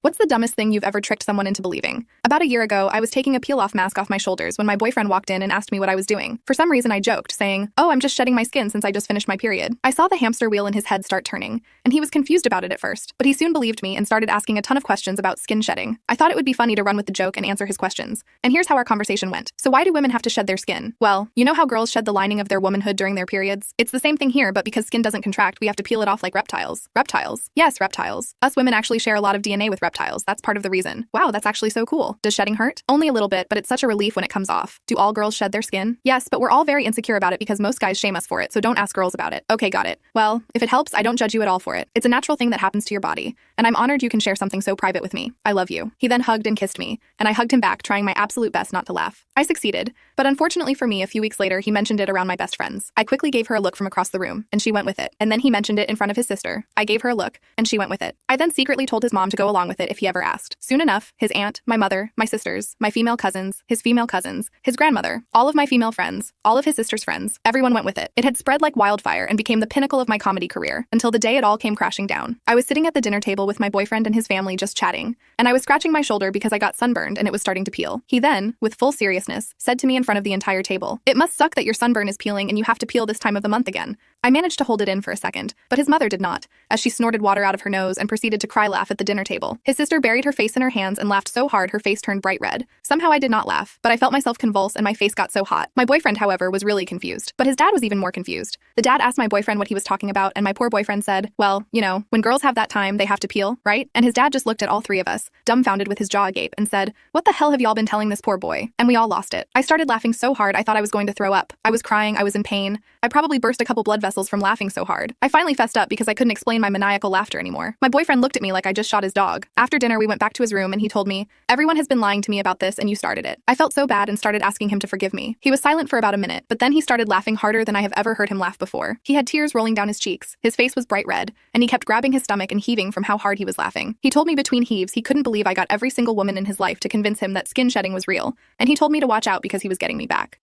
What's the dumbest thing you've ever tricked someone into believing? About a year ago, I was taking a peel-off mask off my shoulders when my boyfriend walked in and asked me what I was doing. For some reason, I joked, saying, "Oh, I'm just shedding my skin since I just finished my period." I saw the hamster wheel in his head start turning, and he was confused about it at first, but he soon believed me and started asking a ton of questions about skin shedding. I thought it would be funny to run with the joke and answer his questions. And here's how our conversation went. So why do women have to shed their skin? Well, you know how girls shed the lining of their womanhood during their periods? It's the same thing here, but because skin doesn't contract, we have to peel it off like reptiles. Reptiles? Yes, reptiles. Us women actually share a lot of DNA with reptiles. That's part of the reason. Wow, that's actually so cool. Does shedding hurt? Only a little bit, but it's such a relief when it comes off. Do all girls shed their skin? Yes, but we're all very insecure about it because most guys shame us for it, so don't ask girls about it. Okay, got it. Well, if it helps, I don't judge you at all for it. It's a natural thing that happens to your body, and I'm honored you can share something so private with me. I love you. He then hugged and kissed me, and I hugged him back, trying my absolute best not to laugh. I succeeded, but unfortunately for me, a few weeks later, he mentioned it around my best friends. I quickly gave her a look from across the room, and she went with it. And then he mentioned it in front of his sister. I gave her a look, and she went with it. I then secretly told his mom to go along with it if he ever asked. Soon enough, his aunt, my mother, my sisters, my female cousins, his grandmother, all of my female friends, all of his sister's friends, everyone went with it. It had spread like wildfire and became the pinnacle of my comedy career, until the day it all came crashing down. I was sitting at the dinner table with my boyfriend and his family just chatting, and I was scratching my shoulder because I got sunburned and it was starting to peel. He then, with full seriousness, said to me in front of the entire table, "It must suck that your sunburn is peeling and you have to peel this time of the month again." I managed to hold it in for a second, but his mother did not, as she snorted water out of her nose and proceeded to cry laugh at the dinner table. His sister buried her face in her hands and laughed so hard her face turned bright red. Somehow I did not laugh, but I felt myself convulse and my face got so hot. My boyfriend, however, was really confused, but his dad was even more confused. The dad asked my boyfriend what he was talking about, and my poor boyfriend said, "Well, you know, when girls have that time, they have to peel, right?" And his dad just looked at all three of us, dumbfounded with his jaw agape, and said, "What the hell have y'all been telling this poor boy?" And we all lost it. I started laughing so hard I thought I was going to throw up. I was crying, I was in pain. I probably burst a couple blood vessels from laughing so hard. I finally fessed up because I couldn't explain my maniacal laughter anymore. My boyfriend looked at me like I just shot his dog. After dinner, we went back to his room and he told me, "Everyone has been lying to me about this and you started it." I felt so bad and started asking him to forgive me. He was silent for about a minute, but then he started laughing harder than I have ever heard him laugh before. He had tears rolling down his cheeks. His face was bright red, and he kept grabbing his stomach and heaving from how hard he was laughing. He told me between heaves he couldn't believe I got every single woman in his life to convince him that skin shedding was real, and he told me to watch out because he was getting me back.